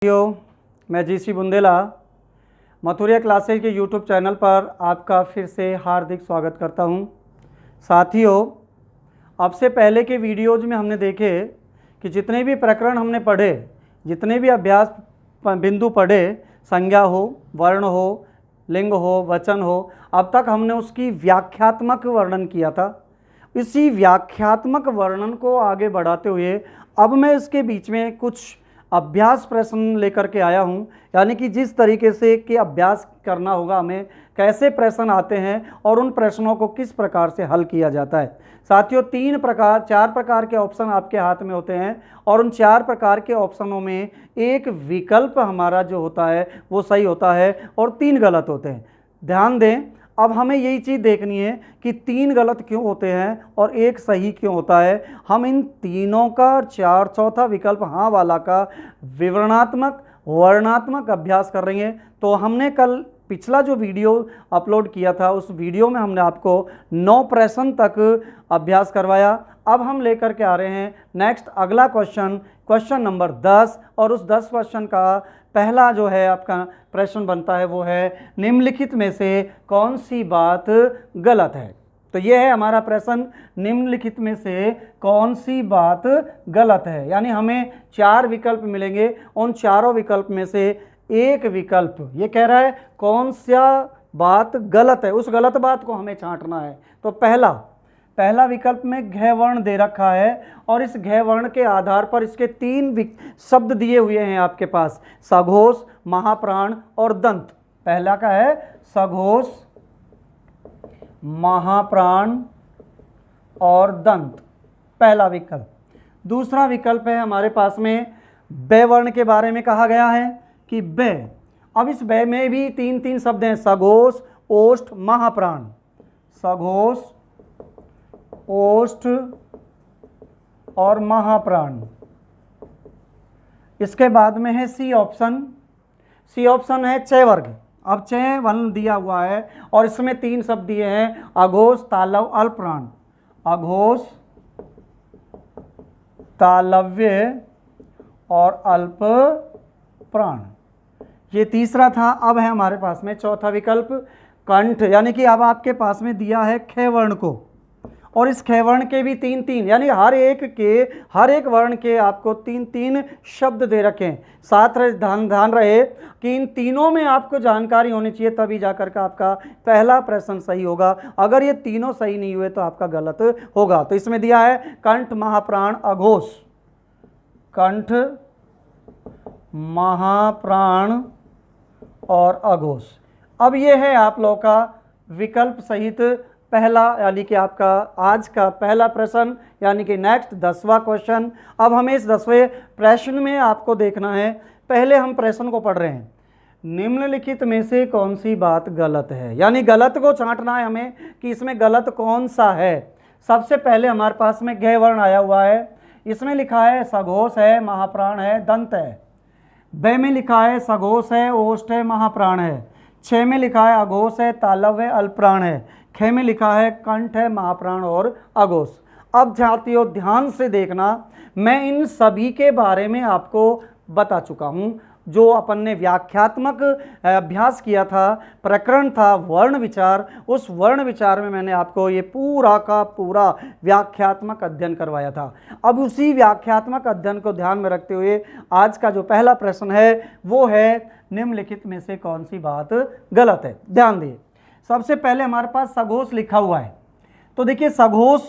मैं GC Bundela Mathuria classes के YouTube channel पर आपका फिर से हार्दिक स्वागत करता हूं। साथियों, अब से पहले के वीडियोज़ में हमने देखे कि जितने भी प्रकरण हमने पढ़े, जितने भी अभ्यास बिंदु पढ़े, संज्ञा हो, वर्ण हो, लिंग हो, वचन हो, अब तक हमने उसकी व्याख्यात्मक वर्णन किया था। इसी व्याख्यात्मक वर्णन को आगे बढ़ाते हुए अब मैं इसके बीच में कुछ अभ्यास प्रश्न लेकर के आया हूं, यानी कि जिस तरीके से कि अभ्यास करना होगा हमें, कैसे प्रश्न आते हैं और उन प्रश्नों को किस प्रकार से हल किया जाता है। साथियों, चार प्रकार के ऑप्शन आपके हाथ में होते हैं और उन 4 प्रकार के ऑप्शनों में एक विकल्प हमारा जो होता है वो सही होता है और 3 गलत होते हैं। ध्यान दें, अब हमें यही चीज़ देखनी है कि 3 गलत क्यों होते हैं और एक सही क्यों होता है। हम इन तीनों का चौथा विकल्प हाँ वाला का विवरणात्मक वर्णनात्मक अभ्यास कर रही हैं। तो हमने कल पिछला जो वीडियो अपलोड किया था उस वीडियो में हमने आपको 9 प्रश्न तक अभ्यास करवाया। अब हम लेकर के आ रहे हैं नेक्स्ट अगला क्वेश्चन नंबर 10, और उस 10 क्वेश्चन का पहला जो है आपका प्रश्न बनता है वो है निम्नलिखित में से कौन सी बात गलत है। तो ये है हमारा प्रश्न, निम्नलिखित में से कौन सी बात गलत है। यानी हमें 4 विकल्प मिलेंगे, उन चारों विकल्प में से एक विकल्प ये कह रहा है कौन सा बात गलत है, उस गलत बात को हमें छांटना है। तो पहला विकल्प में घ वर्ण दे रखा है और इस घ वर्ण के आधार पर इसके 3 शब्द दिए हुए हैं आपके पास, सघोष, महाप्राण और दंत। पहला का है सघोष, महाप्राण और दंत, पहला विकल्प। दूसरा विकल्प है हमारे पास में ब वर्ण के बारे में कहा गया है कि ब। अब इस ब में भी 3 शब्द हैं, सघोष, ओष्ठ, महाप्राण। सघोष, ओष्ठ और महाप्राण। इसके बाद में है सी ऑप्शन है च वर्ग। अब च वर्ण दिया हुआ है और इसमें 3 शब्द दिए हैं, अघोष, तालव, अल्पप्राण। अघोष, तालव्य और अल्प प्राण, ये तीसरा था। अब है हमारे पास में चौथा विकल्प कंठ, यानी कि अब आपके पास में दिया है ख वर्ण को और इस ख वर्ण के भी 3 यानी हर एक वर्ण के आपको 3 शब्द दे रखे हैं। साथ ध्यान रहे कि इन तीनों में आपको जानकारी होनी चाहिए, तभी जाकर के आपका पहला प्रश्न सही होगा। अगर ये तीनों सही नहीं हुए तो आपका गलत होगा। तो इसमें दिया है कंठ, महाप्राण, अघोष। कंठ, महाप्राण और अघोष। अब ये है आप लोगों का विकल्प सहित पहला, यानी कि आपका आज का पहला प्रश्न, यानी कि नेक्स्ट 10वां क्वेश्चन। अब हमें इस 10वें प्रश्न में आपको देखना है, पहले हम प्रश्न को पढ़ रहे हैं, निम्नलिखित में से कौन सी बात गलत है, यानी गलत को छांटना है हमें कि इसमें गलत कौन सा है। सबसे पहले हमारे पास में घ वर्ण आया हुआ है, इसमें लिखा है सघोष है, महाप्राण है, दंत है। ब में लिखा है सघोष है, ओष्ठ है, महाप्राण है। 6 में लिखा है अघोष है, तालव है, अल्पप्राण है। ख में लिखा है कंठ है, महाप्राण और अघोष। अब साथियों ध्यान से देखना, मैं इन सभी के बारे में आपको बता चुका हूं। जो अपन ने व्याख्यात्मक अभ्यास किया था, प्रकरण था वर्ण विचार, उस वर्ण विचार में मैंने आपको ये पूरा का पूरा व्याख्यात्मक अध्ययन करवाया था। अब उसी व्याख्यात्मक अध्ययन को ध्यान में रखते हुए आज का जो पहला प्रश्न है वो है निम्नलिखित में से कौन सी बात गलत है। ध्यान दिए, सबसे पहले हमारे पास सघोष लिखा हुआ है। तो देखिए सघोष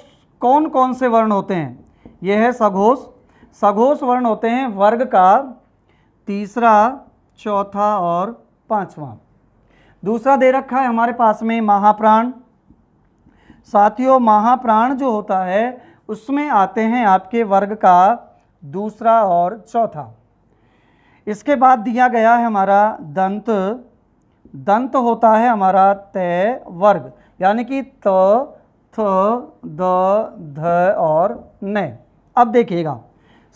कौन कौन से वर्ण होते हैं, यह है सघोष वर्ण होते हैं वर्ग का 3रा, 4था और 5वां। दूसरा दे रखा है हमारे पास में महाप्राण। साथियों, महाप्राण जो होता है उसमें आते हैं आपके वर्ग का 2रा और 4था। इसके बाद दिया गया है हमारा दंत होता है हमारा तय वर्ग, यानी कि त, थ, द, ध और न। अब देखिएगा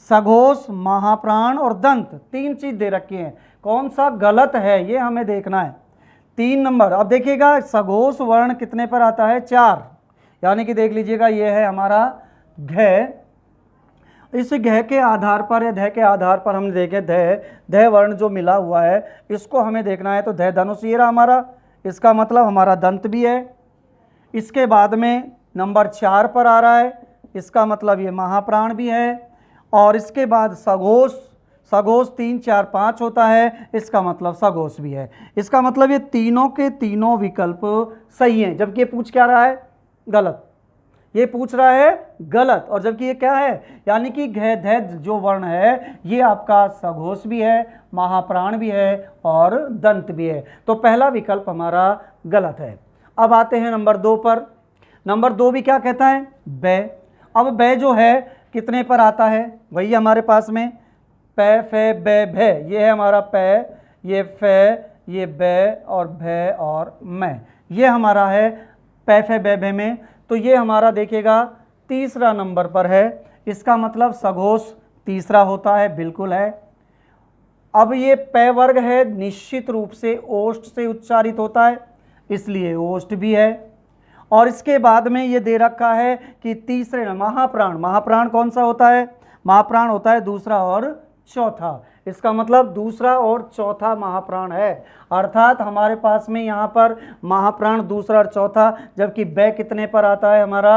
सघोष, महाप्राण और दंत 3 चीज दे रखी हैं, कौन सा गलत है ये हमें देखना है। 3 नंबर। अब देखिएगा सघोष वर्ण कितने पर आता है, 4, यानी कि देख लीजिएगा ये है हमारा घ। इस घ के आधार पर या ध के आधार पर हमने देखे ध वर्ण जो मिला हुआ है इसको हमें देखना है। तो ध धनुष ये रहा हमारा, इसका मतलब हमारा दंत भी है। इसके बाद में नंबर 4 पर आ रहा है, इसका मतलब ये महाप्राण भी है। और इसके बाद सघोष, सघोष 3 4 5 होता है, इसका मतलब सघोष भी है। इसका मतलब ये तीनों के तीनों विकल्प सही हैं, जबकि ये पूछ क्या रहा है, गलत। ये पूछ रहा है गलत, और जबकि ये क्या है, यानी कि घ ध जो वर्ण है ये आपका सघोष भी है, महाप्राण भी है और दंत भी है। तो पहला विकल्प हमारा गलत है। अब आते हैं नंबर 2 पर। नंबर 2 भी क्या कहता है, बै। अब बै जो है कितने पर आता है, वही हमारे पास में पै फे बै भै, ये है हमारा पै, ये फे, ये बै और भै और मैं, ये हमारा है पै फे बै भै में। तो ये हमारा देखिएगा तीसरा नंबर पर है, इसका मतलब सघोष तीसरा होता है, बिल्कुल है। अब ये पै वर्ग है, निश्चित रूप से ओष्ठ से उच्चारित होता है, इसलिए ओष्ठ भी है। और इसके बाद में ये दे रखा है कि तीसरे महाप्राण, महाप्राण कौन सा होता है, महाप्राण होता है दूसरा और चौथा, इसका मतलब दूसरा और चौथा महाप्राण है। अर्थात हमारे पास में यहाँ पर महाप्राण दूसरा और चौथा, जबकि बै कितने पर आता है हमारा,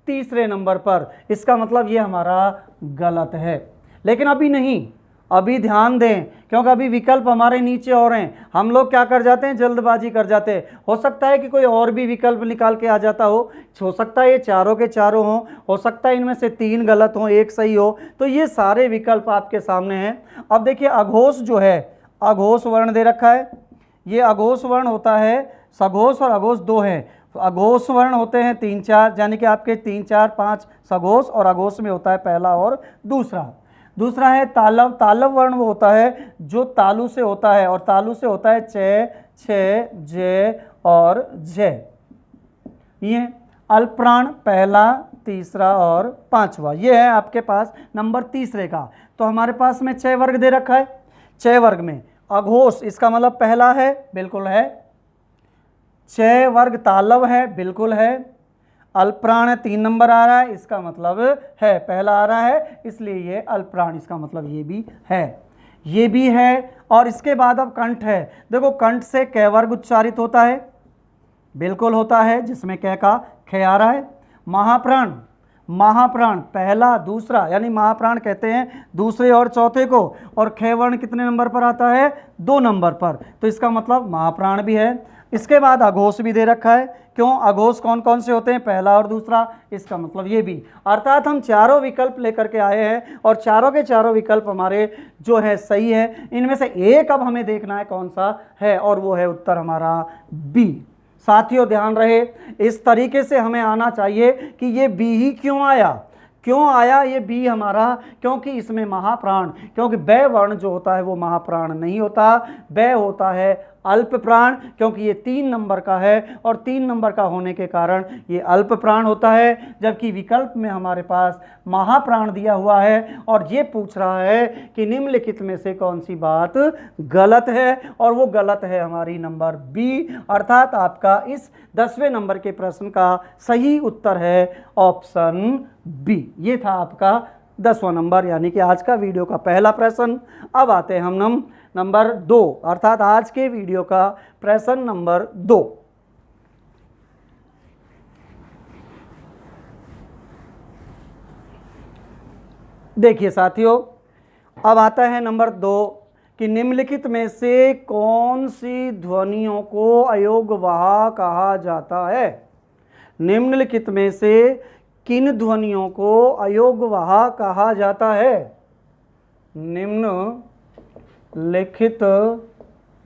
तीसरे नंबर पर। इसका मतलब ये हमारा गलत है। लेकिन अभी नहीं, अभी ध्यान दें, क्योंकि अभी विकल्प हमारे नीचे और हैं। हम लोग क्या कर जाते हैं, जल्दबाजी कर जाते हैं। हो सकता है कि कोई और भी विकल्प निकाल के आ जाता हो सकता है ये चारों के चारों हों, हो सकता है इनमें से 3 गलत हों, 1 सही हो। तो ये सारे विकल्प आपके सामने हैं। अब देखिए अघोष जो है, अघोष वर्ण दे रखा है, ये अघोष वर्ण होता है, सघोष और अघोष 2 हैं। अघोष वर्ण होते हैं 3 4, यानी कि आपके 3 4 5 सघोष, और अघोष में होता है पहला और दूसरा। दूसरा है तालव, तालव वर्ण वो होता है जो तालु से होता है, और तालु से होता है च, छ, ज और ज। ये अल्पप्राण पहला, तीसरा और पांचवा, ये है आपके पास नंबर तीसरे का। तो हमारे पास में 6 वर्ग दे रखा है, 6 वर्ग में अघोष इसका मतलब पहला है, बिल्कुल है। 6 वर्ग तालव है, बिल्कुल है। अल्पप्राण 3 नंबर आ रहा है, इसका मतलब है पहला आ रहा है, इसलिए ये अल्पप्राण, इसका मतलब ये भी है, ये भी है। और इसके बाद अब कंठ है। देखो कंठ से क वर्ग उच्चारित होता है, बिल्कुल होता है, जिसमें क का ख आ रहा है। महाप्राण, महाप्राण पहला दूसरा, यानी महाप्राण कहते हैं दूसरे और चौथे को, और ख वर्ण कितने नंबर पर आता है, 2 नंबर पर, तो इसका मतलब महाप्राण भी है। इसके बाद अघोष भी दे रखा है, क्यों, अघोष कौन कौन से होते हैं, पहला और दूसरा, इसका मतलब ये भी। अर्थात हम चारों विकल्प लेकर के आए हैं, और चारों के चारों विकल्प हमारे जो है सही है। इनमें से एक अब हमें देखना है कौन सा है, और वो है उत्तर हमारा बी। साथियों ध्यान रहे, इस तरीके से हमें आना चाहिए कि ये बी ही क्यों आया, क्यों आया ये बी हमारा, क्योंकि इसमें महाप्राण, क्योंकि बै वर्ण जो होता है वो महाप्राण नहीं होता, बै होता है अल्प प्राण, क्योंकि ये 3 नंबर का है, और 3 नंबर का होने के कारण ये अल्प प्राण होता है। जबकि विकल्प में हमारे पास महाप्राण दिया हुआ है, और ये पूछ रहा है कि निम्नलिखित में से कौन सी बात गलत है, और वो गलत है हमारी नंबर बी। अर्थात आपका इस 10वें नंबर के प्रश्न का सही उत्तर है ऑप्शन बी। ये था आपका 10वां नंबर, यानी कि आज का वीडियो का पहला प्रश्न। अब आते हैं हम नंबर 2, अर्थात आज के वीडियो का प्रश्न नंबर 2। देखिए साथियों, अब आता है नंबर 2 कि निम्नलिखित में से कौन सी ध्वनियों को अयोगवाह कहा जाता है। निम्नलिखित में से किन ध्वनियों को अयोगवाह कहा जाता है। निम्नलिखित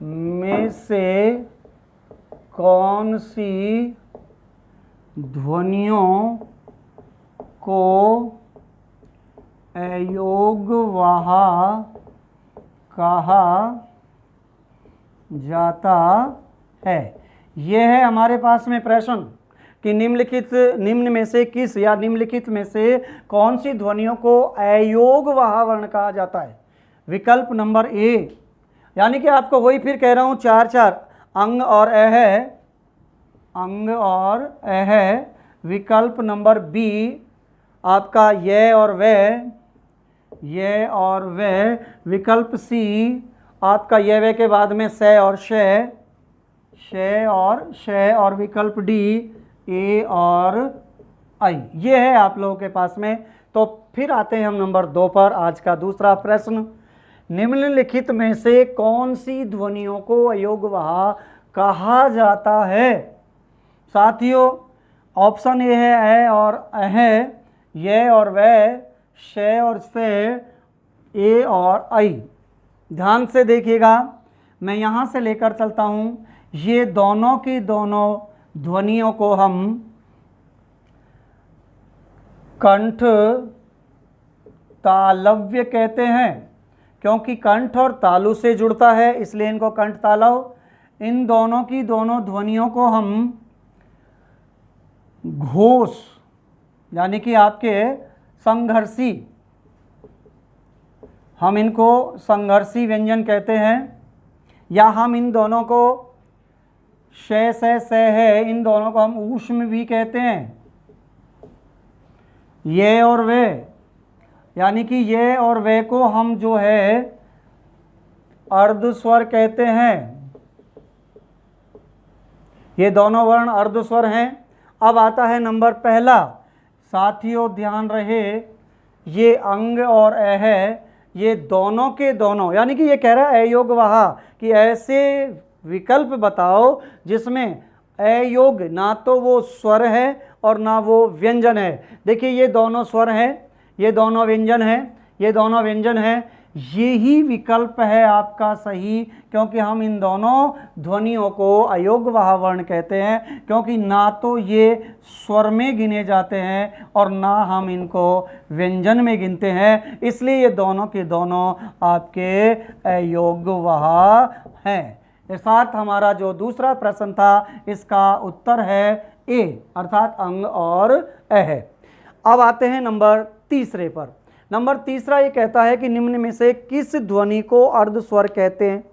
में से कौन सी ध्वनियों को अयोगवाह कहा जाता है। यह है हमारे पास में प्रश्न कि निम्न में से किस या निम्नलिखित में से कौन सी ध्वनियों को अयोगवाह वर्ण कहा जाता है। विकल्प नंबर ए, यानी कि आपको वही फिर कह रहा हूँ 4 अंग और अ है, अंग और अ है। विकल्प नंबर बी आपका ये और वह। विकल्प सी आपका ये वे के बाद में से और शे और विकल्प डी ए और आई। ये है आप लोगों के पास में। तो फिर आते हैं हम नंबर 2 पर। आज का दूसरा प्रश्न, निम्नलिखित में से कौन सी ध्वनियों को अयोगवाह कहा जाता है? साथियों, ऑप्शन ए है ए और अह, ये और वह, शे और से, ए और आई। ध्यान से देखिएगा, मैं यहाँ से लेकर चलता हूँ। ये दोनों की दोनों ध्वनियों को हम कंठ तालव्य कहते हैं, क्योंकि कंठ और तालु से जुड़ता है, इसलिए इनको कंठ तालव। इन दोनों की दोनों ध्वनियों को हम घोष यानी कि आपके संघर्षी, हम इनको संघर्षी व्यंजन कहते हैं। या हम इन दोनों को शे से है, इन दोनों को हम ऊष्म भी कहते हैं। ये और वे यानी कि ये और वे को हम जो है अर्धस्वर कहते हैं। ये दोनों वर्ण अर्धस्वर हैं। अब आता है नंबर पहला। साथियों ध्यान रहे, ये अंग और अह, ये दोनों के दोनों, यानी कि ये कह रहा है अयोगवाह कि ऐसे विकल्प बताओ जिसमें अयोग ना तो वो स्वर है और ना वो व्यंजन है। देखिए ये दोनों स्वर हैं, ये दोनों व्यंजन हैं, ये दोनों व्यंजन हैं। ये ही विकल्प है आपका सही, क्योंकि हम इन दोनों ध्वनियों को अयोगवाह वर्ण कहते हैं, क्योंकि ना तो ये स्वर में गिने जाते हैं और ना हम इनको व्यंजन में गिनते हैं, इसलिए ये दोनों के दोनों आपके अयोगवाह हैं। इस साथ हमारा जो दूसरा प्रश्न था, इसका उत्तर है ए, अर्थात अंग और अह। अब आते हैं नंबर तीसरे पर। नंबर तीसरा ये कहता है कि निम्न में से किस ध्वनि को अर्धस्वर कहते हैं?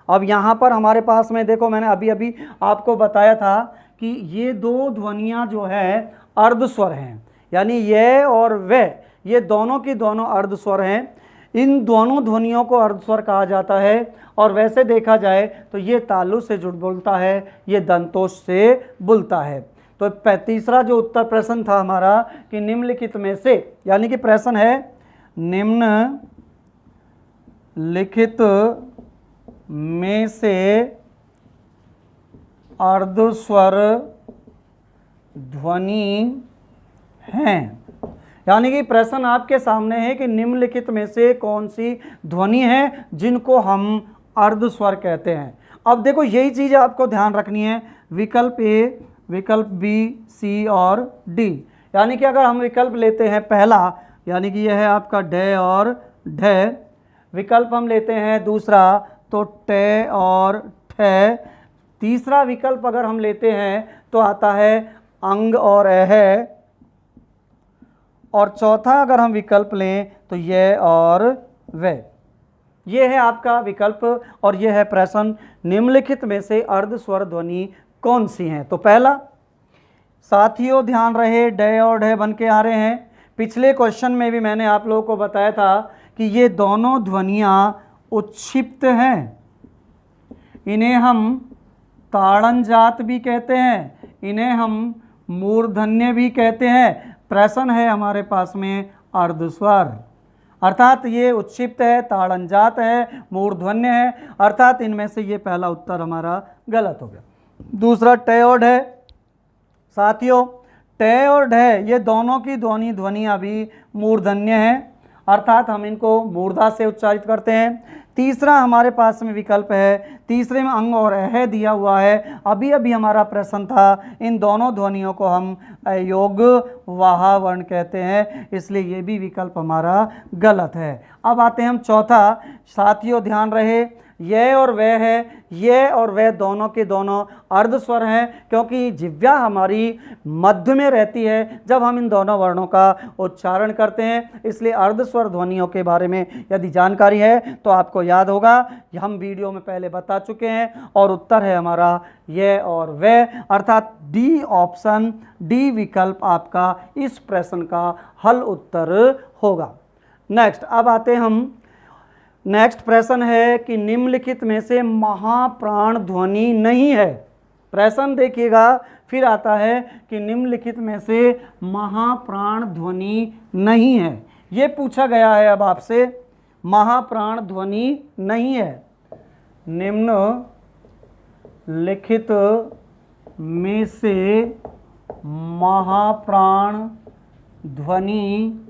अब यहाँ पर हमारे पास में देखो, मैंने अभी आपको बताया था कि ये दो ध्वनियाँ जो है अर्धस्वर हैं, यानी ये और वे, ये दोनों की दोनों अर्धस्वर हैं। इन दोनों ध्वनियों को अर्धस्वर कहा जाता है। और वैसे देखा जाए तो ये तालु से जुड़ बोलता है, ये दंतोष से बोलता है। तो तीसरा जो उत्तर प्रश्न था हमारा कि निम्नलिखित में से, यानी कि प्रश्न है निम्नलिखित में से अर्धस्वर ध्वनि हैं, यानी कि प्रश्न आपके सामने है कि निम्नलिखित में से कौन सी ध्वनि है जिनको हम अर्धस्वर कहते हैं। अब देखो यही चीज़ आपको ध्यान रखनी है, विकल्प ए, विकल्प बी, सी और डी। यानी कि अगर हम विकल्प लेते हैं पहला, यानी कि यह है आपका डे और ढे। विकल्प हम लेते हैं दूसरा तो टे और ठे। तीसरा विकल्प अगर हम लेते हैं तो आता है अंग और अह। और चौथा अगर हम विकल्प लें तो ये और वे। ये है आपका विकल्प और ये है प्रश्न, निम्नलिखित में से अर्धस्वर ध्वनि कौन सी हैं? तो पहला, साथियों ध्यान रहे, डे और ढे बन के आ रहे हैं। पिछले क्वेश्चन में भी मैंने आप लोगों को बताया था कि ये दोनों ध्वनियाँ उत्क्षिप्त हैं। इन्हें हम ताड़नजात भी कहते हैं, इन्हें हम मूर्धन्य भी कहते हैं। प्रश्न है हमारे पास में अर्धस्वर, अर्थात ये उत्क्षिप्त है, ताड़नजात है, मूर्धन्य है, अर्थात इनमें से ये पहला उत्तर हमारा गलत हो गया। दूसरा टे और ढे। साथियों टे और ढे ये दोनों की ध्वनियाँ भी मूर्धन्य हैं, अर्थात हम इनको मूर्धा से उच्चारित करते हैं। तीसरा हमारे पास में विकल्प है, तीसरे में अंग और अह दिया हुआ है। अभी हमारा प्रश्न था, इन दोनों ध्वनियों को हम अयोगवाह वर्ण कहते हैं, इसलिए ये भी विकल्प हमारा गलत है। अब आते हैं हम चौथा। साथियों ध्यान रहे, ये और वह है, ये और वह दोनों के दोनों अर्धस्वर हैं, क्योंकि जिह्वा हमारी मध्य में रहती है जब हम इन दोनों वर्णों का उच्चारण करते हैं, इसलिए अर्धस्वर ध्वनियों के बारे में यदि जानकारी है तो आपको याद होगा ये हम वीडियो में पहले बता चुके हैं और उत्तर है हमारा ये और वह, अर्थात डी ऑप्शन, डी विकल्प आपका इस प्रश्न का हल उत्तर होगा। नेक्स्ट, अब आते हम, नेक्स्ट प्रश्न है कि निम्नलिखित में से महाप्राण ध्वनि नहीं है। प्रश्न देखिएगा, फिर आता है कि निम्नलिखित में से महाप्राण ध्वनि नहीं है, ये पूछा गया है अब आपसे, महाप्राण ध्वनि नहीं है। निम्नलिखित में से महाप्राण ध्वनि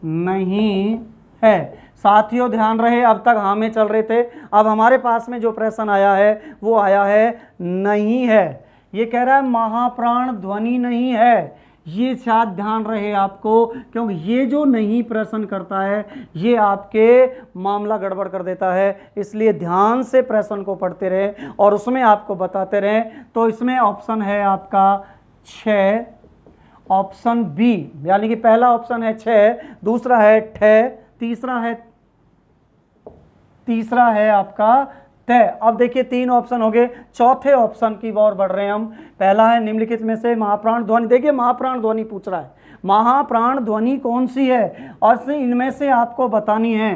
नहीं है। साथियों ध्यान रहे, अब तक हाँ में चल रहे थे, अब हमारे पास में जो प्रश्न आया है वो आया है नहीं है। ये कह रहा है महाप्राण ध्वनि नहीं है, ये शायद ध्यान रहे आपको, क्योंकि ये जो नहीं प्रश्न करता है ये आपके मामला गड़बड़ कर देता है, इसलिए ध्यान से प्रश्न को पढ़ते रहे और उसमें आपको बताते रहे। तो इसमें ऑप्शन है आपका 6, ऑप्शन बी, यानी कि पहला ऑप्शन है 6, दूसरा है ठे, तीसरा है आपका तय। अब देखिए 3 ऑप्शन हो गए, चौथे ऑप्शन की ओर बढ़ रहे हैं हम। पहला है निम्नलिखित में से महाप्राण ध्वनि, देखिए महाप्राण ध्वनि पूछ रहा है, महाप्राण ध्वनि कौन सी है, और इनमें से आपको बतानी है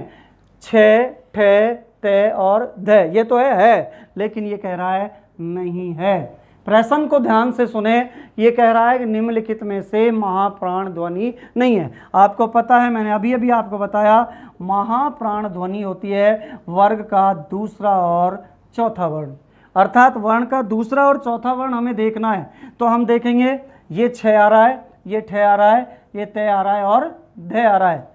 6, ठे, तय और ध। ये तो है, लेकिन ये कह रहा है नहीं है। प्रश्न को ध्यान से सुने, ये कह रहा है कि निम्नलिखित में से महाप्राण ध्वनि नहीं है। आपको पता है, मैंने अभी अभी आपको बताया, महाप्राण ध्वनि होती है वर्ग का दूसरा और चौथा वर्ण, अर्थात वर्ण का दूसरा और चौथा वर्ण हमें देखना है। तो हम देखेंगे ये 6 आ रहा है, ये ठे आ रहा है, ये तय आ रहा है और ध आ रहा है।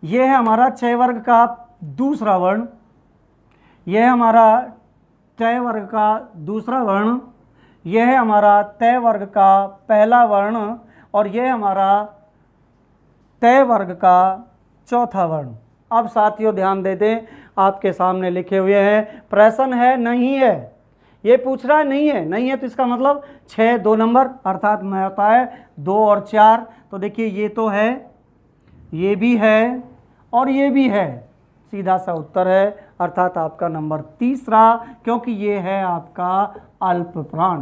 ये है हमारा 6 वर्ग का दूसरा वर्ण, यह है हमारा तय वर्ग का दूसरा वर्ण, यह है हमारा तय वर्ग का पहला वर्ण, और यह हमारा तय वर्ग का चौथा वर्ण। अब साथियों ध्यान दे दें, आपके सामने लिखे हुए हैं, प्रश्न है नहीं है, ये पूछ रहा है नहीं है, नहीं है तो इसका मतलब 6 2 नंबर, अर्थात में होता है 2 और 4। तो देखिए ये तो है, ये भी है और ये भी है, सीधा सा उत्तर है, अर्थात आपका नंबर तीसरा, क्योंकि ये है आपका अल्प प्राण।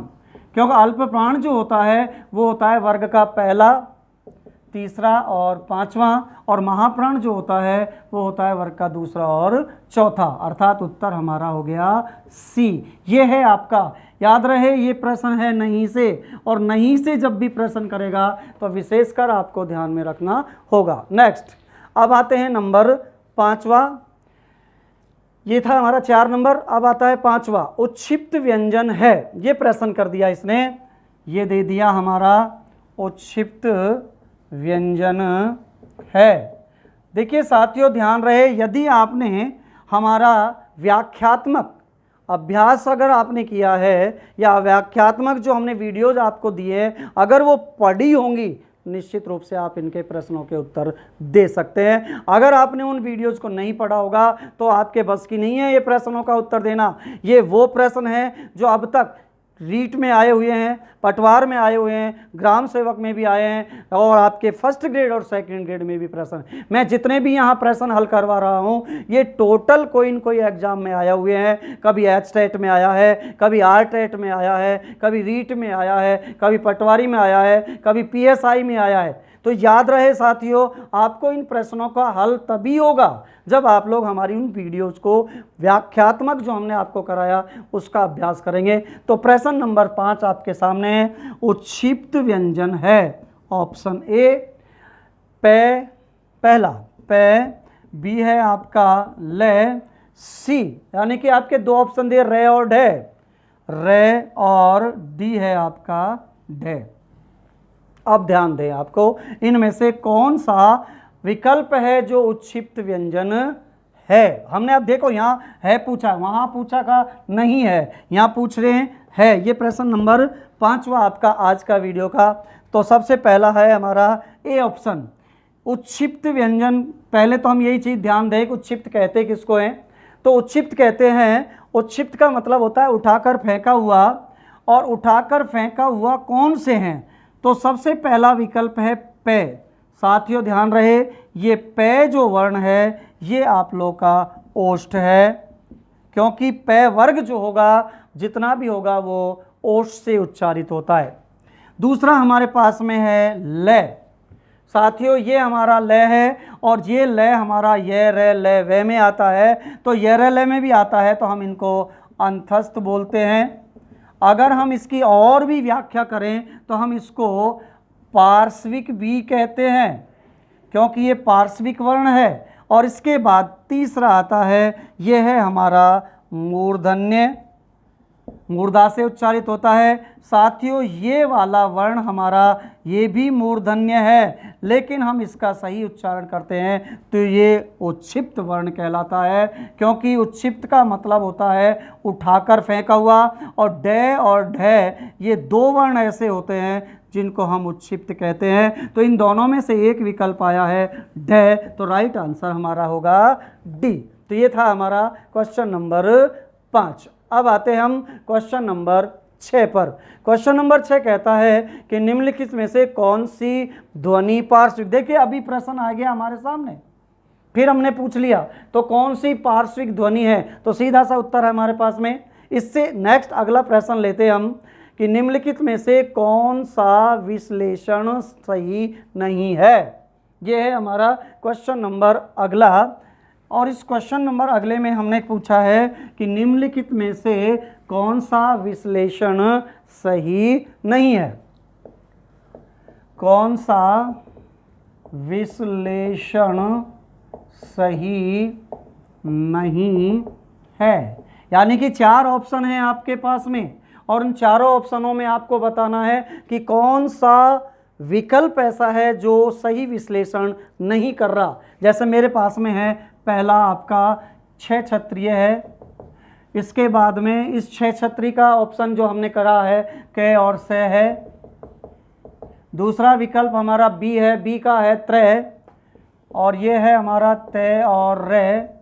क्योंकि अल्प प्राण जो होता है वो होता है वर्ग का पहला, तीसरा और पांचवा, और महाप्राण जो होता है वो होता है वर्ग का दूसरा और चौथा, अर्थात उत्तर हमारा हो गया सी। ये है आपका, याद रहे ये प्रश्न है नहीं से, और नहीं से जब भी प्रश्न करेगा तो विशेषकर आपको ध्यान में रखना होगा। नेक्स्ट, अब आते हैं नंबर 5वां, ये था हमारा 4 नंबर, अब आता है 5वां, उत्क्षिप्त व्यंजन है। ये प्रश्न कर दिया इसने, ये दे दिया हमारा उत्क्षिप्त व्यंजन है। देखिए साथियों ध्यान रहे, यदि आपने हमारा व्याख्यात्मक अभ्यास अगर आपने किया है, या व्याख्यात्मक जो हमने वीडियोज आपको दिए अगर वो पढ़ी होंगी, निश्चित रूप से आप इनके प्रश्नों के उत्तर दे सकते हैं। अगर आपने उन वीडियोज को नहीं पढ़ा होगा तो आपके बस की नहीं है ये प्रश्नों का उत्तर देना। ये वो प्रश्न हैं जो अब तक रीट में आए हुए हैं, पटवार में आए हुए हैं, ग्राम सेवक में भी आए हैं, और आपके फर्स्ट ग्रेड और सेकंड ग्रेड में भी प्रश्न। मैं जितने भी यहाँ प्रश्न हल करवा रहा हूँ ये टोटल कोई न कोई एग्जाम में आया हुए हैं। कभी एच-टेट में आया है, कभी आर-टेट में आया है, कभी रीट में आया है, कभी पटवारी में आया है, कभी पीएसआई में आया है। तो याद रहे साथियों, आपको इन प्रश्नों का हल तभी होगा जब आप लोग हमारी उन वीडियोज को व्याख्यात्मक जो हमने आपको कराया उसका अभ्यास करेंगे। तो प्रश्न नंबर 5 आपके सामने है, उत्क्षिप्त व्यंजन है। ऑप्शन ए पे, पहला पे, बी है आपका ले, सी, यानी कि आपके 2 ऑप्शन दिए रे और डे, रे, और डी है आपका डे। अब ध्यान दें, आपको इनमें से कौन सा विकल्प है जो उत्क्षिप्त व्यंजन है। हमने अब देखो यहाँ है पूछा, वहाँ पूछा का नहीं है, यहाँ पूछ रहे हैं है। ये प्रश्न नंबर 5वां आपका आज का वीडियो का। तो सबसे पहला है हमारा ए ऑप्शन, उत्क्षिप्त व्यंजन। पहले तो हम यही चीज़ ध्यान दें कि उत्क्षिप्त कहते किसको हैं। तो उत्क्षिप्त कहते हैं, उत्क्षिप्त का मतलब होता है उठाकर फेंका हुआ, और उठाकर फेंका हुआ कौन से हैं। तो सबसे पहला विकल्प है पे। साथियों ध्यान रहे, ये पे जो वर्ण है ये आप लोग का ओष्ठ है, क्योंकि पै वर्ग जो होगा जितना भी होगा वो ओष्ठ से उच्चारित होता है। दूसरा हमारे पास में है लय। साथियों ये हमारा लय है और ये लय हमारा य र लय व में आता है, तो य र लय में भी आता है, तो हम इनको अंतस्थ बोलते हैं। अगर हम इसकी और भी व्याख्या करें तो हम इसको पार्श्विक भी कहते हैं, क्योंकि ये पार्श्विक वर्ण है। और इसके बाद तीसरा आता है, ये है हमारा मूर्धन्य, मूर्धा से उच्चारित होता है। साथियों ये वाला वर्ण हमारा ये भी मूर्धन्य है, लेकिन हम इसका सही उच्चारण करते हैं तो ये उच्छिप्त वर्ण कहलाता है, क्योंकि उच्छिप्त का मतलब होता है उठाकर फेंका हुआ, और ड और ढ ये दो वर्ण ऐसे होते हैं जिनको हम उच्छिप्त कहते हैं। तो इन दोनों में से एक विकल्प आया है ढ, तो राइट आंसर हमारा होगा डी। तो ये था हमारा क्वेश्चन नंबर 5। अब आते हैं हम क्वेश्चन नंबर 6 पर। क्वेश्चन नंबर 6 कहता है कि निम्नलिखित में से कौन सी ध्वनि पार्श्विक, देखिए अभी प्रश्न आ गया हमारे सामने, फिर हमने पूछ लिया तो कौन सी पार्श्विक ध्वनि है, तो सीधा सा उत्तर है हमारे पास में। इससे नेक्स्ट अगला प्रश्न लेते हैं हम कि निम्नलिखित में से कौन सा विश्लेषण सही नहीं है। यह है हमारा क्वेश्चन नंबर अगला। और इस क्वेश्चन नंबर अगले में हमने पूछा है कि निम्नलिखित में से कौन सा विश्लेषण सही नहीं है। कौन सा विश्लेषण सही नहीं है, यानी कि 4 ऑप्शन हैं आपके पास में, और उन चारों ऑप्शनों में आपको बताना है कि कौन सा विकल्प ऐसा है जो सही विश्लेषण नहीं कर रहा। जैसे मेरे पास में है, पहला आपका 6 क्षत्रिय है, इसके बाद में इस 6 क्षत्रिय का ऑप्शन जो हमने करा है क और स है। दूसरा विकल्प हमारा बी है, बी का है त्रय, और ये है हमारा तय और रे।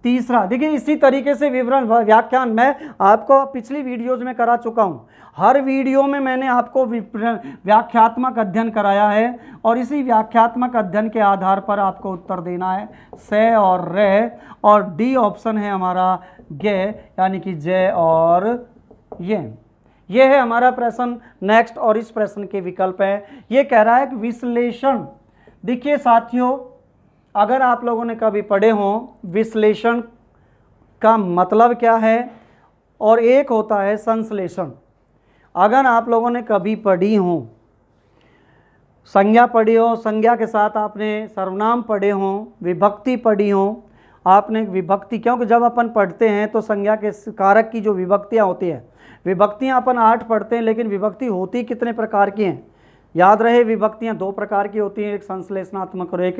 तीसरा देखिए इसी तरीके से विवरण व्याख्यान मैं आपको पिछली वीडियोज में करा चुका हूँ। हर वीडियो में मैंने आपको व्याख्यात्मक अध्ययन कराया है, और इसी व्याख्यात्मक अध्ययन के आधार पर आपको उत्तर देना है से और रे, और डी ऑप्शन है हमारा गे, यानी कि जय और ये है हमारा प्रश्न। नेक्स्ट और इस प्रश्न के विकल्प है। ये कह रहा है कि विश्लेषण, देखिए साथियों अगर आप लोगों ने कभी पढ़े हों विश्लेषण का मतलब क्या है, और एक होता है संश्लेषण। अगर आप लोगों ने कभी पढ़ी हो, संज्ञा पढ़ी हो, संज्ञा के साथ आपने सर्वनाम पढ़े हों, विभक्ति पढ़ी हो, आपने विभक्ति, क्योंकि जब अपन पढ़ते हैं तो संज्ञा के कारक की जो विभक्तियाँ होती हैं, विभक्तियाँ अपन 8 पढ़ते हैं, लेकिन विभक्ति होती कितने प्रकार की हैं, याद रहे विभक्तियाँ 2 प्रकार की होती हैं, एक संश्लेषणात्मक और एक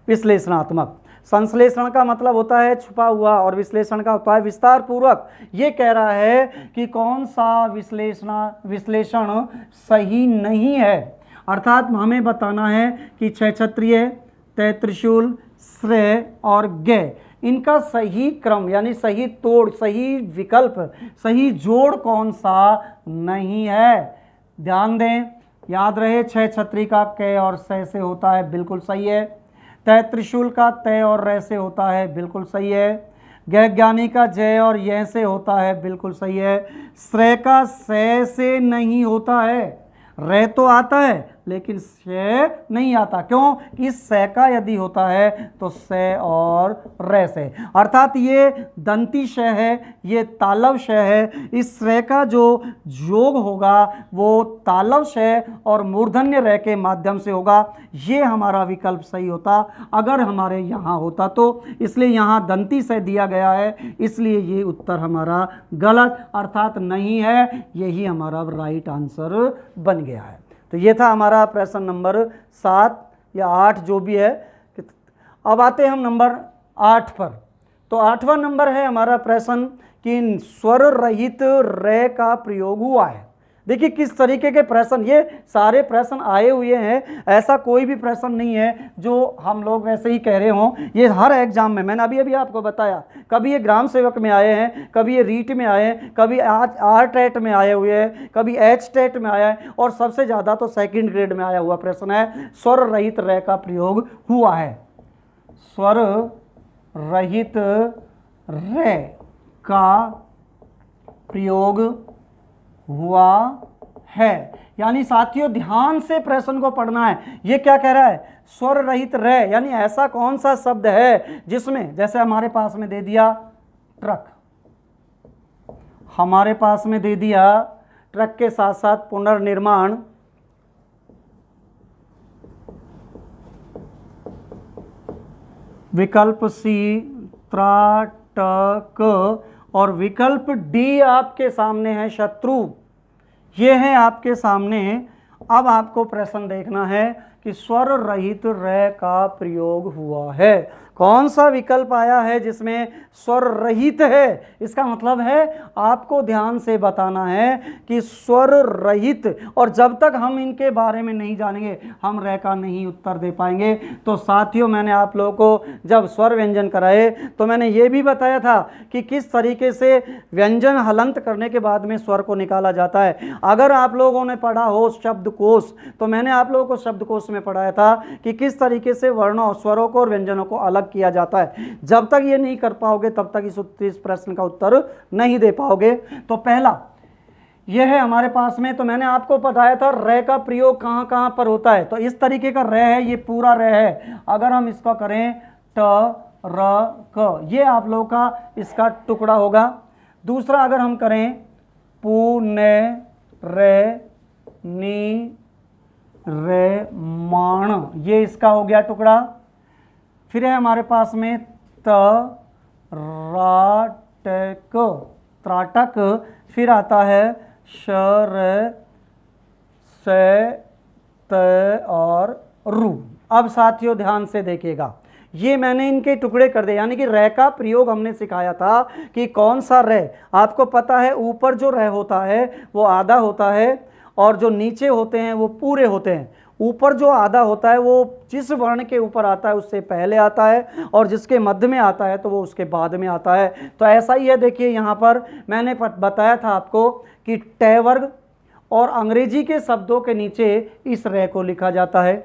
विश्लेषणात्मक। संश्लेषण का मतलब होता है छुपा हुआ, और विश्लेषण का होता है विस्तार पूर्वक। ये कह रहा है कि कौन सा विश्लेषण सही नहीं है, अर्थात हमें बताना है कि 6 क्षत्रिय, तय, त्रिशूल, श्रेय और गे, इनका सही क्रम यानी सही तोड़, सही विकल्प, सही जोड़ कौन सा नहीं है। ध्यान दें, याद रहे 6 क्षत्रिय का क और स से होता है, बिल्कुल सही है। तय त्रिशूल का तय और रे से होता है, बिल्कुल सही है। ज्ञानी का जय और यह से होता है, बिल्कुल सही है। श्रेय का से नहीं होता है, रे तो आता है लेकिन से नहीं आता। क्यों? इस से का यदि होता है तो से और रे से, अर्थात ये दंती श है, ये तालव श है। इस श्रेय का जो योग होगा वो तालव श और मूर्धन्य रे के माध्यम से होगा। ये हमारा विकल्प सही होता अगर हमारे यहाँ होता तो, इसलिए यहाँ दंती से दिया गया है, इसलिए ये उत्तर हमारा गलत अर्थात नहीं है, यही हमारा राइट आंसर बन गया है। तो ये था हमारा प्रश्न नंबर 7 या 8 जो भी है। अब आते हैं हम नंबर 8 पर। तो 8वां नंबर है हमारा प्रश्न कि स्वर रहित रे का प्रयोग हुआ है। देखिए किस तरीके के प्रश्न, ये सारे प्रश्न आए हुए हैं, ऐसा कोई भी प्रश्न नहीं है जो हम लोग वैसे ही कह रहे हों। ये हर एग्जाम में, मैंने अभी आपको बताया, कभी ये ग्राम सेवक में आए हैं, कभी ये रीट में आए हैं, कभी आर टेट में आए हुए हैं, कभी एच टेट में आया है, और सबसे ज़्यादा तो 2nd ग्रेड में आया हुआ प्रश्न है, स्वर रहित रे का प्रयोग हुआ है। स्वर रहित रे, का प्रयोग हुआ है। यानी साथियों ध्यान से प्रश्न को पढ़ना है। ये क्या कह रहा है, स्वर रहित रे, यानी ऐसा कौन सा शब्द है जिसमें, जैसे हमारे पास में दे दिया ट्रक, हमारे पास में दे दिया ट्रक के साथ साथ पुनर्निर्माण, विकल्प सी त्राटक, और विकल्प डी आपके सामने है शत्रु। ये है आपके सामने। अब आपको प्रश्न देखना है कि स्वर रहित रे का प्रयोग हुआ है। कौन सा विकल्प आया है जिसमें स्वर रहित है, इसका मतलब है आपको ध्यान से बताना है कि स्वर रहित, और जब तक हम इनके बारे में नहीं जानेंगे हम रे का नहीं उत्तर दे पाएंगे। तो साथियों मैंने आप लोगों को जब स्वर व्यंजन कराए तो मैंने ये भी बताया था कि किस तरीके से व्यंजन हलंत करने के बाद में स्वर को निकाला जाता है। अगर आप लोगों ने पढ़ा हो शब्दकोश तो मैंने आप लोगों को शब्दकोश में पढ़ाया था कि किस तरीके से वर्णों और स्वरों को और व्यंजनों को अलग किया जाता है। जब तक ये नहीं कर पाओगे तब तक इस प्रश्न का उत्तर नहीं दे पाओगे। तो पहला यह है हमारे पास में, तो मैंने आपको बताया था रे का प्रयोग कहां कहां पर होता है। तो इस तरीके का रे है, ये पूरा रे है। अगर हम इसका करें ट र क, ये आप लोगों का इसका टुकड़ा होगा। दूसरा अगर हम करें पू ने रे नी रे माण, ये इसका हो गया टुकड़ा। फिर है हमारे पास में त राटक, त्राटक, फिर आता है शर से त और रू। अब साथियों ध्यान से देखिएगा, ये मैंने इनके टुकड़े कर दिए, यानी कि रे का प्रयोग हमने सिखाया था कि कौन सा रे। आपको पता है ऊपर जो रे होता है वो आधा होता है और जो नीचे होते हैं वो पूरे होते हैं। ऊपर जो आधा होता है वो जिस वर्ण के ऊपर आता है उससे पहले आता है, और जिसके मध्य में आता है तो वो उसके बाद में आता है। तो ऐसा ही है, देखिए यहाँ पर मैंने बताया था आपको कि टे वर्ग और अंग्रेजी के शब्दों के नीचे इस रे को लिखा जाता है।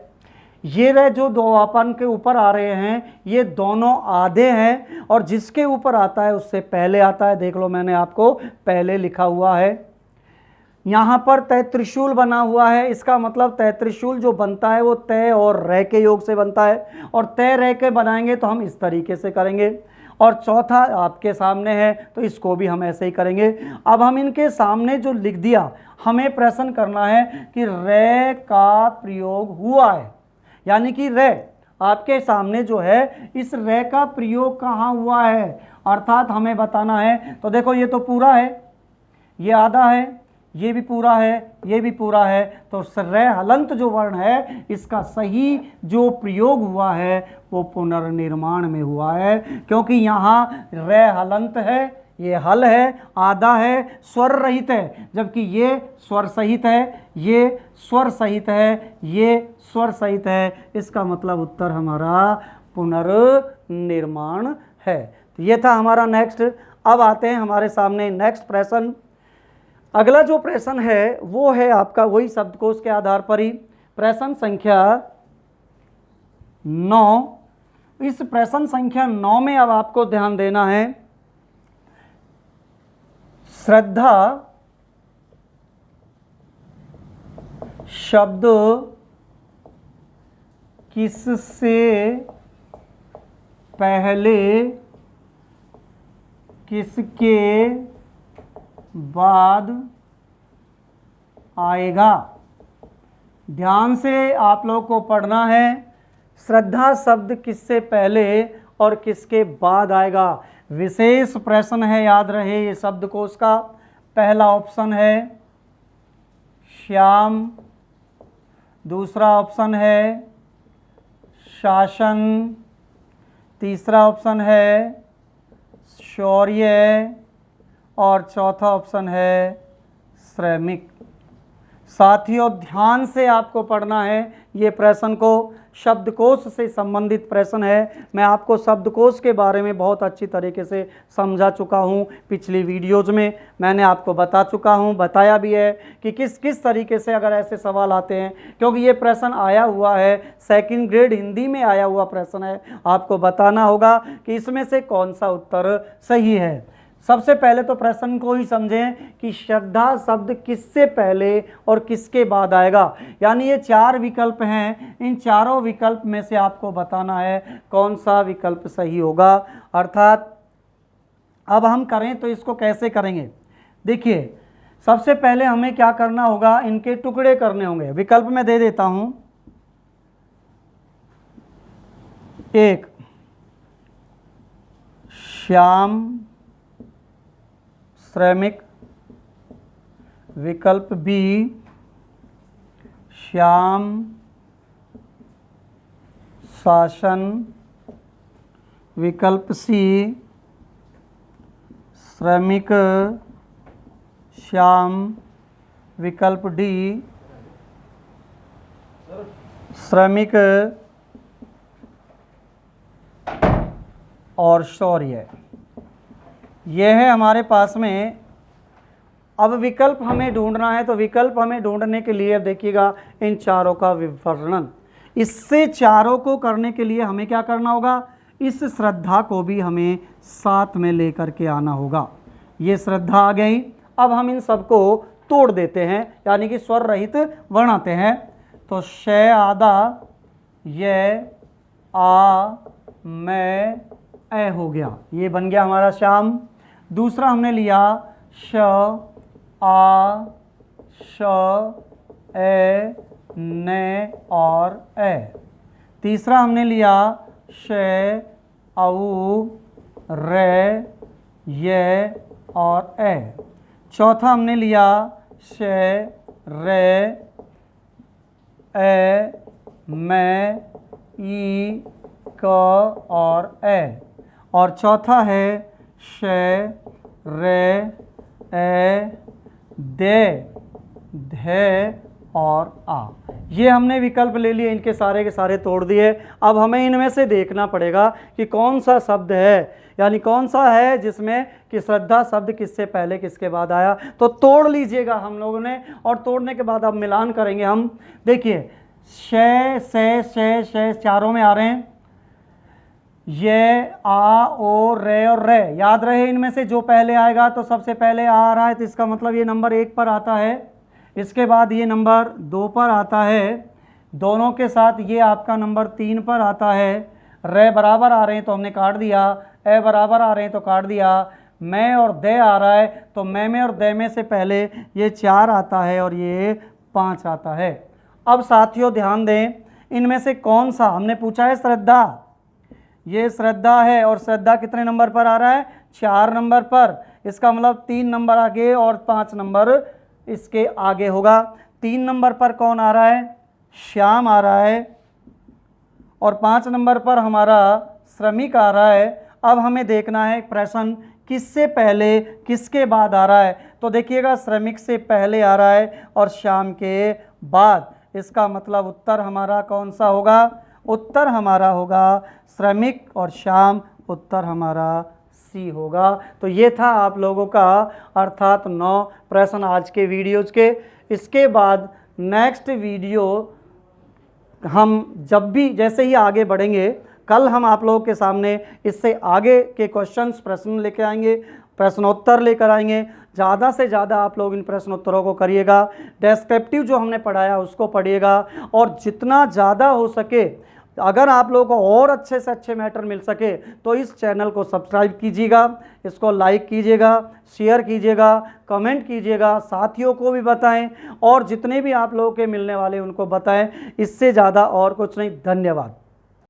ये रे जो दो अपन के ऊपर आ रहे हैं ये दोनों आधे हैं, और जिसके ऊपर आता है उससे पहले आता है। देख लो मैंने आपको पहले लिखा हुआ है। यहाँ पर तय त्रिशूल बना हुआ है, इसका मतलब तय त्रिशूल जो बनता है वो तय और रे के योग से बनता है, और तय रे के बनाएंगे तो हम इस तरीके से करेंगे। और चौथा आपके सामने है तो इसको भी हम ऐसे ही करेंगे। अब हम इनके सामने जो लिख दिया, हमें प्रश्न करना है कि रे का प्रयोग हुआ है, यानी कि रे आपके सामने जो है इस रे का प्रयोग कहाँ हुआ है, अर्थात हमें बताना है। तो देखो ये तो पूरा है, ये आधा है, ये भी पूरा है, ये भी पूरा है। तो रे हलंत जो वर्ण है इसका सही जो प्रयोग हुआ है वो पुनर्निर्माण में हुआ है, क्योंकि यहाँ रे हलंत है, ये हल है, आधा है, स्वर रहित है, जबकि ये स्वर सहित है, ये स्वर सहित है, ये स्वर सहित है। इसका मतलब उत्तर हमारा पुनर्निर्माण है। तो ये था हमारा नेक्स्ट। अब आते हैं हमारे सामने नेक्स्ट प्रश्न। अगला जो प्रश्न है वो है आपका वही शब्दकोश के आधार पर ही, प्रश्न संख्या 9। इस प्रश्न संख्या 9 में अब आपको ध्यान देना है, श्रद्धा शब्द किससे पहले किसके बाद आएगा। ध्यान से आप लोग को पढ़ना है, श्रद्धा शब्द किससे पहले और किसके बाद आएगा। विशेष प्रश्न है, याद रहे ये शब्दकोश का। पहला ऑप्शन है श्याम, दूसरा ऑप्शन है शासन, तीसरा ऑप्शन है शौर्य, और चौथा ऑप्शन है श्रमिक। साथियों ध्यान से आपको पढ़ना है, ये प्रश्न को शब्दकोश से संबंधित प्रश्न है। मैं आपको शब्दकोश के बारे में बहुत अच्छी तरीके से समझा चुका हूँ, पिछली वीडियोज़ में मैंने आपको बता चुका हूँ, बताया भी है कि किस किस तरीके से अगर ऐसे सवाल आते हैं, क्योंकि ये प्रश्न आया हुआ है, सेकंड ग्रेड हिंदी में आया हुआ प्रश्न है। आपको बताना होगा कि इसमें से कौन सा उत्तर सही है। सबसे पहले तो प्रश्न को ही समझें कि श्रद्धा शब्द किससे पहले और किसके बाद आएगा। यानी ये 4 विकल्प हैं, इन चारों विकल्प में से आपको बताना है कौन सा विकल्प सही होगा। अर्थात अब हम करें तो इसको कैसे करेंगे, देखिए सबसे पहले हमें क्या करना होगा, इनके टुकड़े करने होंगे। विकल्प में दे देता हूं, 1 श्याम श्रमिक, विकल्प बी श्याम शासन, विकल्प सी श्रमिक श्याम, विकल्प डी श्रमिक और शौर्य। यह है हमारे पास में। अब विकल्प हमें ढूंढना है, तो विकल्प हमें ढूंढने के लिए अब देखिएगा इन चारों का विवरण। इससे चारों को करने के लिए हमें क्या करना होगा, इस श्रद्धा को भी हमें साथ में लेकर के आना होगा। ये श्रद्धा आ गई। अब हम इन सबको तोड़ देते हैं, यानी कि स्वर रहित बनाते हैं। तो श आधा, ये आ मैं ए हो गया, ये बन गया हमारा श्याम। दूसरा हमने लिया श आ श ए ने और ए। तीसरा हमने लिया श औ रे ये और ए। चौथा हमने लिया श रे ए मैं ई क और ए। और चौथा है श रे ए दे धे और आ। ये हमने विकल्प ले लिए, इनके सारे के सारे तोड़ दिए। अब हमें इनमें से देखना पड़ेगा कि कौन सा शब्द है, यानी कौन सा है जिसमें कि श्रद्धा शब्द किससे पहले किसके बाद आया। तो तोड़ लीजिएगा हम लोगों ने, और तोड़ने के बाद अब मिलान करेंगे हम। देखिए श से चारों में आ रहे हैं, ये आ ओ रे और रे। याद रहे इनमें से जो पहले आएगा तो सबसे पहले आ रहा है, तो इसका मतलब ये नंबर 1 पर आता है। इसके बाद ये नंबर 2 पर आता है, दोनों के साथ ये आपका नंबर 3 पर आता है। रे बराबर आ रहे हैं तो हमने काट दिया, ए बराबर आ रहे हैं तो काट दिया। मैं और दे आ रहा है तो मैं में और दे में से पहले ये 4 आता है और ये 5 आता है। अब साथियों ध्यान दें, इनमें से कौन सा, हमने पूछा है श्रद्धा, ये श्रद्धा है और श्रद्धा कितने नंबर पर आ रहा है, 4 नंबर पर। इसका मतलब 3 नंबर आगे और 5 नंबर इसके आगे होगा। 3 नंबर पर कौन आ रहा है, श्याम आ रहा है, और 5 नंबर पर हमारा श्रमिक आ रहा है। अब हमें देखना है प्रश्न किससे पहले किसके बाद आ रहा है। तो देखिएगा श्रमिक से पहले आ रहा है और श्याम के बाद। इसका मतलब उत्तर हमारा कौन सा होगा, उत्तर हमारा होगा श्रमिक और श्याम, उत्तर हमारा सी होगा। तो ये था आप लोगों का अर्थात 9 प्रश्न आज के वीडियोज़ के। इसके बाद नेक्स्ट वीडियो हम जब भी जैसे ही आगे बढ़ेंगे, कल हम आप लोगों के सामने इससे आगे के क्वेश्चंस प्रश्न लेके आएंगे, प्रश्नोत्तर लेकर आएंगे। ज़्यादा से ज़्यादा आप लोग इन प्रश्नोत्तरों को करिएगा, डेस्क्रिप्टिव जो हमने पढ़ाया उसको पढ़िएगा, और जितना ज़्यादा हो सके अगर आप लोगों को और अच्छे से अच्छे मैटर मिल सके तो इस चैनल को सब्सक्राइब कीजिएगा, इसको लाइक कीजिएगा, शेयर कीजिएगा, कमेंट कीजिएगा, साथियों को भी बताएं, और जितने भी आप लोगों के मिलने वाले उनको बताएं। इससे ज़्यादा और कुछ नहीं। धन्यवाद।